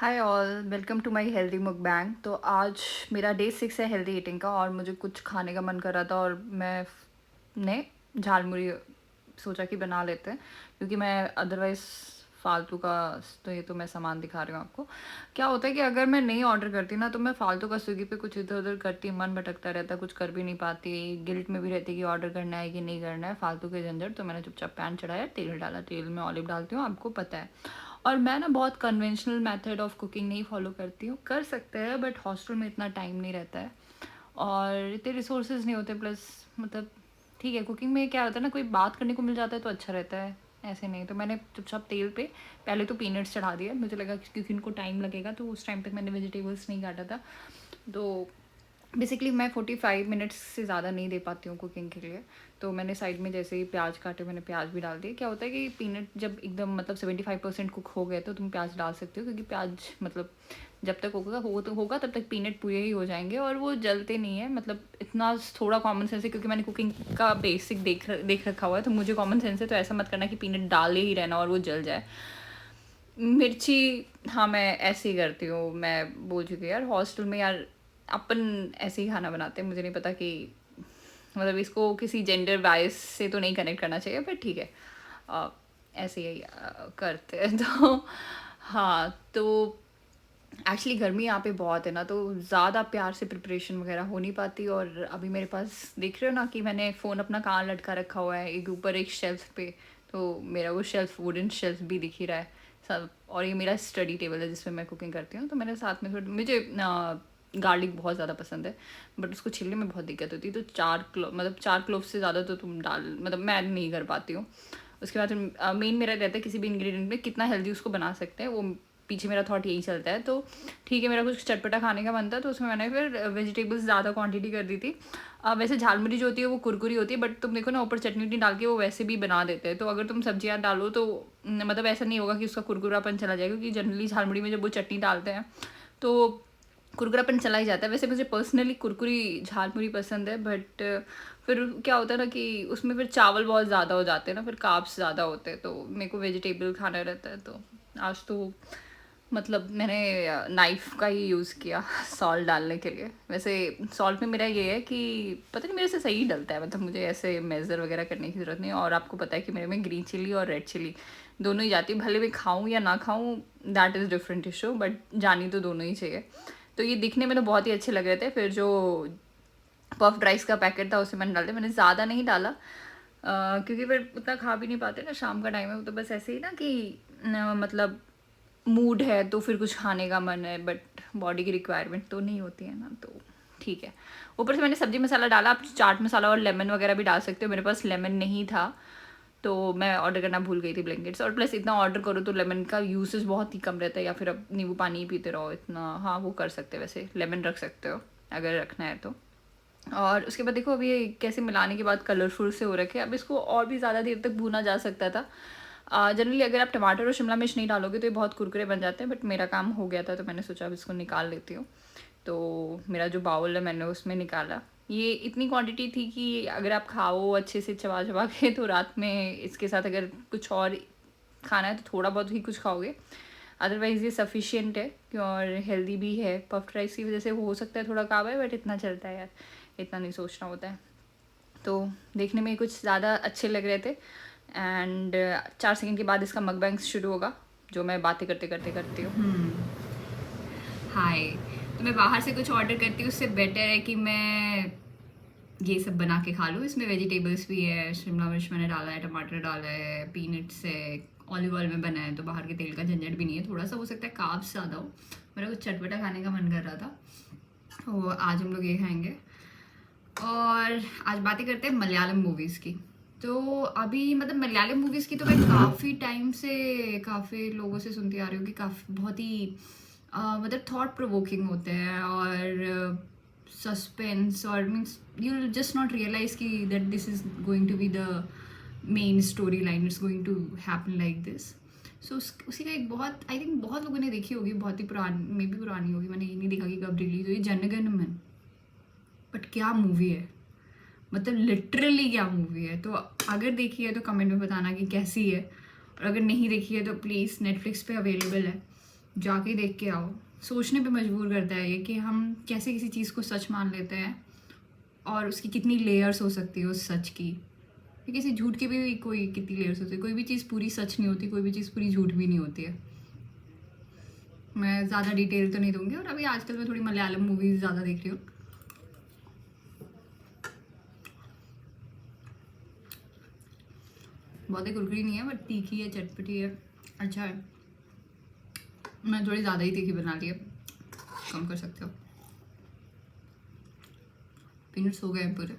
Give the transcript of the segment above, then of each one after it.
Hi all, welcome to my healthy mukbang. तो आज मेरा डे 6 है हेल्दी ईटिंग का और मुझे कुछ खाने का मन कर रहा था और मैं ने झालमुड़ी सोचा कि बना लेते हैं, क्योंकि मैं अदरवाइज़ फालतू का, तो ये तो मैं सामान दिखा रही हूँ आपको। क्या होता है कि अगर मैं नहीं ऑर्डर करती ना तो मैं फालतू का स्विगी पे कुछ इधर उधर करती, मन भटकता रहता, कुछ कर भी नहीं पाती, गिल्ट में भी रहती कि ऑर्डर करना है कि नहीं करना है, फालतू के झंझट। तो मैंने चुपचाप पैन चढ़ाया, तेल डाला, तेल में ऑलिव डालती हूँ, आपको पता है। और मैं ना बहुत कन्वेंशनल मेथड ऑफ कुकिंग नहीं फॉलो करती हूँ, कर सकते हैं बट हॉस्टल में इतना टाइम नहीं रहता है और इतने रिसोर्सेज नहीं होते। प्लस मतलब ठीक है, कुकिंग में क्या होता है ना, कोई बात करने को मिल जाता है तो अच्छा रहता है, ऐसे नहीं। तो मैंने चुपचाप तेल पे पहले तो पीनट्स चढ़ा दिया, मुझे लगा कि क्योंकि इनको टाइम लगेगा, तो उस टाइम तक मैंने वेजिटेबल्स नहीं काटा था। तो बेसिकली मैं 45 मिनट्स से ज़्यादा नहीं दे पाती हूँ कुकिंग के लिए। तो मैंने साइड में जैसे ही प्याज काटे, मैंने प्याज भी डाल दिए। क्या होता है कि पीनट जब एकदम मतलब 75% कुक हो गए तो तुम प्याज डाल सकते हो, क्योंकि प्याज मतलब जब तक होगा तब तक पीनट पूरे ही हो जाएंगे और वो जलते नहीं है। मतलब इतना थोड़ा कॉमन सेंस है, क्योंकि मैंने कुकिंग का बेसिक देख रखा हुआ है, तो मुझे कॉमन सेंस है। तो ऐसा मत करना कि पीनट डाले ही रहना और वो जल जाए। मिर्ची, हाँ मैं ऐसे ही करती हूँ। मैं बोल चुकी हूँ यार, हॉस्टल में यार अपन ऐसे ही खाना बनाते हैं। मुझे नहीं पता कि मतलब इसको किसी जेंडर बायस से तो नहीं कनेक्ट करना चाहिए, पर ठीक है, अ, ऐसे ही करते हैं। तो हाँ, तो एक्चुअली गर्मी यहाँ पे बहुत है ना, तो ज़्यादा प्यार से प्रिपरेशन वगैरह हो नहीं पाती। और अभी मेरे पास देख रहे हो ना कि मैंने फ़ोन अपना कहाँ लटका रखा हुआ है, एक ऊपर एक शेल्फ पे। तो मेरा वो शेल्फ, वुडन शेल्फ भी दिख ही रहा है सब। और ये मेरा स्टडी टेबल है जिसमें मैं कुकिंग करती हूँ। तो मैंने साथ में थोड़ी, मुझे गार्लिक बहुत ज़्यादा पसंद है, बट उसको छीलने में बहुत दिक्कत होती है। तो 4 क्लोव से ज़्यादा तो तुम डाल, मतलब मैं नहीं कर पाती हूँ। उसके बाद मेन मेरा रहता है किसी भी इंग्रेडिएंट में कितना हेल्दी उसको बना सकते हैं, वो पीछे मेरा थॉट यही चलता है। तो ठीक है, मेरा कुछ चटपटा खाने का मन था, तो उसमें मैंने फिर वेजिटेबल्स ज़्यादा क्वांटिटी कर दी थी। वैसे झालमुड़ी जो होती है वो कुरकुरी होती है, बट तुम देखो ना, ऊपर चटनी वटनी डाल के वो वैसे भी बना देते हैं। तो अगर तुम सब्जियाँ डालो तो मतलब ऐसा नहीं होगा कि उसका कुरकुरापन चला जाएगा, क्योंकि जनरली झालमुड़ी में जब वो चटनी डालते हैं तो कुरकुरापन चला ही जाता है। वैसे मुझे पर्सनली कुरकुरी झालमुड़ी पसंद है, बट फिर क्या होता है ना कि उसमें फिर चावल बहुत ज़्यादा हो जाते हैं ना, फिर कार्ब्स ज़्यादा होते हैं, तो मेरे को वेजिटेबल खाना रहता है। तो आज तो मतलब मैंने नाइफ़ का ही यूज़ किया सॉल्ट डालने के लिए। वैसे सॉल्ट में मेरा ये है कि पता नहीं मेरे से सही डलता है, मतलब मुझे ऐसे मेज़र वगैरह करने की ज़रूरत नहीं है। और आपको पता है कि मेरे में ग्रीन चिली और रेड चिली दोनों ही जाती है, भले मैं खाऊं या ना खाऊं, that is different issue, but जानी तो दोनों ही चाहिए। तो ये दिखने में तो बहुत ही अच्छे लग रहे थे। फिर जो पफ्ड राइस का पैकेट था उसे मैंने डाल दिया, मैंने ज़्यादा नहीं डाला, क्योंकि फिर उतना खा भी नहीं पाते ना, शाम का टाइम है। तो बस ऐसे ही ना कि मतलब मूड है तो फिर कुछ खाने का मन है, बट बॉडी की रिक्वायरमेंट तो नहीं होती है ना, तो ठीक है। ऊपर से मैंने सब्जी मसाला डाला, आप चाट मसाला और लेमन वगैरह भी डाल सकते हो। मेरे पास लेमन नहीं था तो मैं ऑर्डर करना भूल गई थी ब्लैंकेट्स। और प्लस इतना ऑर्डर करो तो लेमन का यूसेज बहुत ही कम रहता है, या फिर अब नींबू पानी ही पीते रहो इतना। हाँ वो कर सकते हैं, वैसे लेमन रख सकते हो अगर रखना है तो। और उसके बाद देखो अभी ये कैसे मिलाने के बाद कलरफुल से हो रखे। अब इसको और भी ज़्यादा देर तक भूना जा सकता था। जनरली अगर आप टमाटर और शिमला मिर्च नहीं डालोगे तो ये बहुत कुरकुरे बन जाते हैं, बट मेरा काम हो गया था तो मैंने सोचा अब इसको निकाल लेती हूँ। तो मेरा जो बाउल है मैंने उसमें निकाला। ये इतनी क्वांटिटी थी कि अगर आप खाओ अच्छे से चबा चबा के, तो रात में इसके साथ अगर कुछ और खाना है तो थोड़ा बहुत ही कुछ खाओगे, अदरवाइज़ ये सफिशिएंट है और हेल्दी भी है। पफ्ड राइस की वजह से हो सकता है थोड़ा काबा है, बट इतना चलता है यार, इतना नहीं सोचना होता है। तो देखने में कुछ ज़्यादा अच्छे लग रहे थे। एंड 4 सेकंड के बाद इसका मकबैंग शुरू होगा, जो मैं बातें करते करते करती हूँ। हाय, तो मैं बाहर से कुछ ऑर्डर करती हूँ, उससे बेटर है कि मैं ये सब बना के खा लूँ। इसमें वेजिटेबल्स भी है, शिमला मिर्च मैंने डाला है, टमाटर डाला है, पीनट्स है, ऑलिव ऑयल में बना है, तो बाहर के तेल का झंझट भी नहीं है। थोड़ा सा हो सकता है कार्ब्स ज़्यादा हो, मेरा कुछ चटपटा खाने का मन कर रहा था, तो आज हम लोग ये खाएंगे। और आज बातें करते हैं मलयालम मूवीज़ की। तो अभी मतलब मलयालम मूवीज़ की तो मैं काफ़ी टाइम से काफ़ी लोगों से सुनती आ रही हूँ कि काफ़ी बहुत ही मतलब थॉट प्रोवोकिंग होते हैं और सस्पेंस, और means you will just not realize कि that this is going to be the main story line, it's going to happen like this. So उसी का एक बहुत, आई थिंक बहुत लोगों ने देखी होगी, बहुत ही पुरानी, मे भी पुरानी होगी, मैंने ये नहीं देखा कि कब रिलीज हुई, जनगण मन। बट क्या मूवी है, मतलब लिटरली क्या मूवी है। तो अगर देखी है तो कमेंट में बताना कि कैसी है, और अगर नहीं देखी है तो प्लीज़, नेटफ्लिक्स पे अवेलेबल है, जाके देख के आओ। सोचने पे मजबूर करता है ये कि हम कैसे किसी चीज़ को सच मान लेते हैं और उसकी कितनी लेयर्स हो सकती है उस सच की। किसी झूठ की भी कोई कितनी लेयर्स होती है। कोई भी चीज़ पूरी सच नहीं होती, कोई भी चीज़ पूरी झूठ भी नहीं होती है। मैं ज़्यादा डिटेल तो नहीं दूंगी। और अभी आजकल मैं थोड़ी मलयालम मूवीज़ ज़्यादा देख रही हूँ। बहुत ही कुरकुरी नहीं है, बट तीखी है, चटपटी है, अच्छा है। मैं थोड़ी ज़्यादा ही तीखी बना ली है, कम कर सकते हो। पीनट्स हो गए हैं पूरे।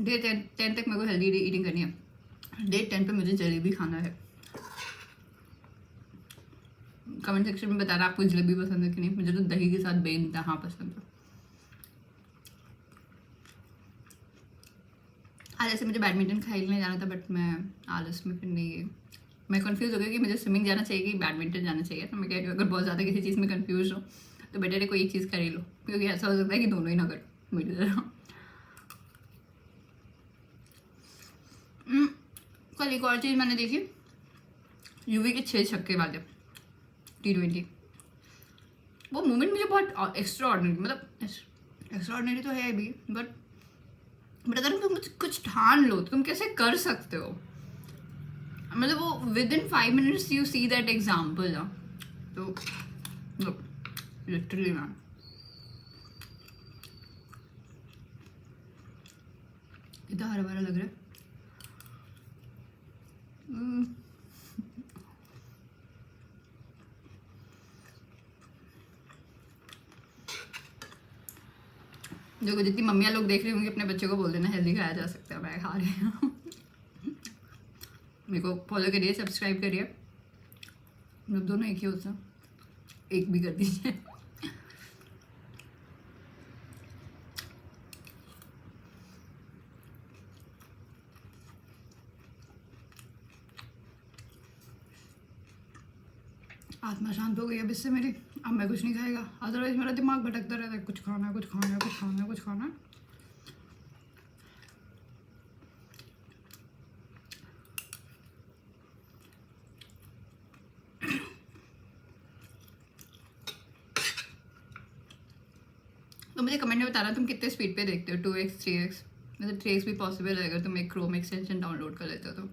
डे 10 तक मेरे को हेल्दी ईटिंग करनी है। डे 10 पे मुझे जलेबी खाना है। कमेंट सेक्शन में बताना आपको जलेबी पसंद है कि नहीं। मुझे तो दही के साथ बेइंतहा पसंद है। आज ऐसे मुझे बैडमिंटन खेलने जाना था, बट मैं आलस में फिर नहीं गई। मैं कंफ्यूज हो गई कि मुझे स्विमिंग जाना चाहिए कि बैडमिंटन जाना चाहिए। तो मैं कह रही हूँ अगर बहुत ज़्यादा किसी चीज़ में कंफ्यूज हो तो बेटर है कोई एक चीज़ कर ही लो, क्योंकि ऐसा हो सकता है कि दोनों ही ना करो मेरी तरह। कल एक और चीज़ मैंने देखी, यूवी के 6 छक्के वाले T20। वो मोमेंट मुझे बहुत एक्स्ट्रा ऑर्डिनरी, मतलब एक्स्ट्रा ऑर्डिनरी तो है भी, बट अगर तुम कुछ ठान लो तो तुम कैसे कर सकते हो। मतलब वो with in 5 minutes you see that example. तो लिटरली मैम कितना हरा भरा लग रहा है। देखो जितनी मम्मियाँ लोग देख रही होंगी अपने बच्चे को बोल देना हेल्दी खाया जा सकता है। मैं खा रही हूँ। मेरे को फॉलो करिए, सब्सक्राइब करिए। लोग दोनों एक ही होते हैं, एक भी कर दीजिए। आत्मा शांत हो गई अब इससे मेरी। अब मैं कुछ नहीं खाएगा, अदरवाइज मेरा दिमाग भटकता रहता है, कुछ खाना है, कुछ खाना है, कुछ खाना है, कुछ खाना है। तो मुझे कमेंट में बताना तुम कितने स्पीड पे देखते हो, 2x 3x। मतलब 3x भी पॉसिबल है अगर तुम एक क्रोम एक्सटेंशन डाउनलोड कर लेते हो तो।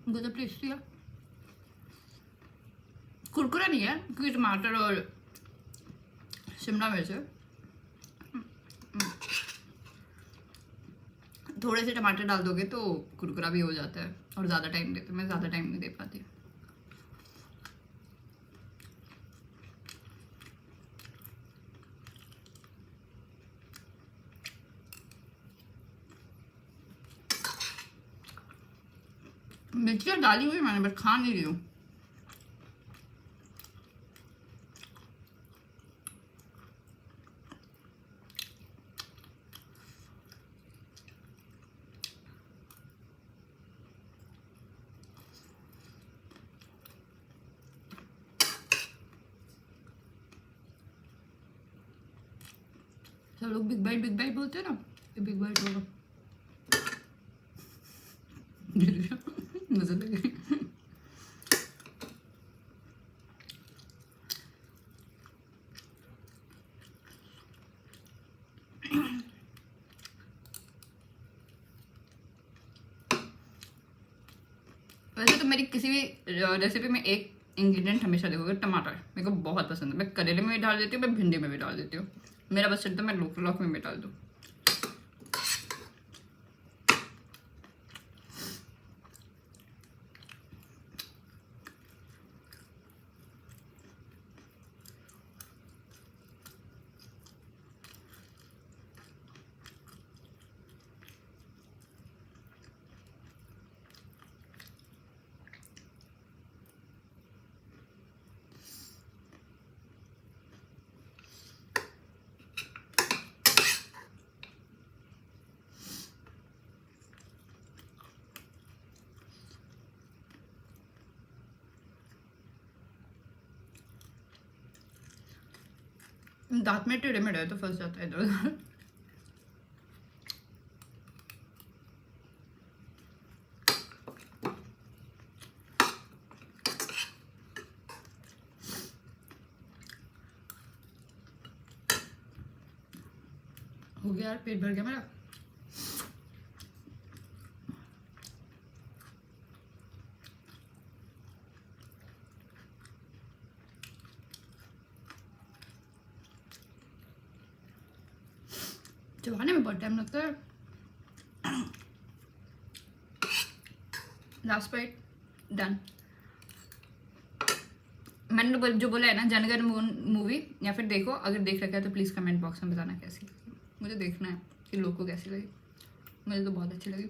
बहुत टेस्टी है, कुरकुरा नहीं है क्योंकि टमाटर और शिमला मिर्च है। थोड़े से टमाटर डाल दोगे तो कुरकुरा भी हो जाता है और ज़्यादा टाइम देते, मैं ज़्यादा टाइम नहीं दे पाती। मिर्चियाँ डाली हुई मैंने, बट खा नहीं रही हूँ। सब लोग बिग बाइट बोलते हैं ना, ये बिग बाइट होगा। मजा लगे। वैसे तो मेरी किसी भी रेसिपी में एक इंग्रेडिएंट हमेशा देखोगे, टमाटर मेरे को बहुत पसंद है। मैं करेले में भी डाल देती हूँ, मैं भिंडी में भी डाल देती हूँ। मेरा बस चलता मैं लौक में भी डाल दूँ। दांत में टेढ़े मेढ़े तो फंस जाता है इधर उधर। हो गया यार, पेट भर गया मेरा। चबाने में बहुत टाइम लगता है। Last bite done. मैंने तो जो बोला है ना, जनगण मूवी, या फिर देखो, अगर देख रखा है तो प्लीज़ कमेंट बॉक्स में बताना कैसी लगी। मुझे देखना है कि लोग को कैसी लगी। मुझे तो बहुत अच्छी लगी।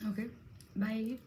Okay bye.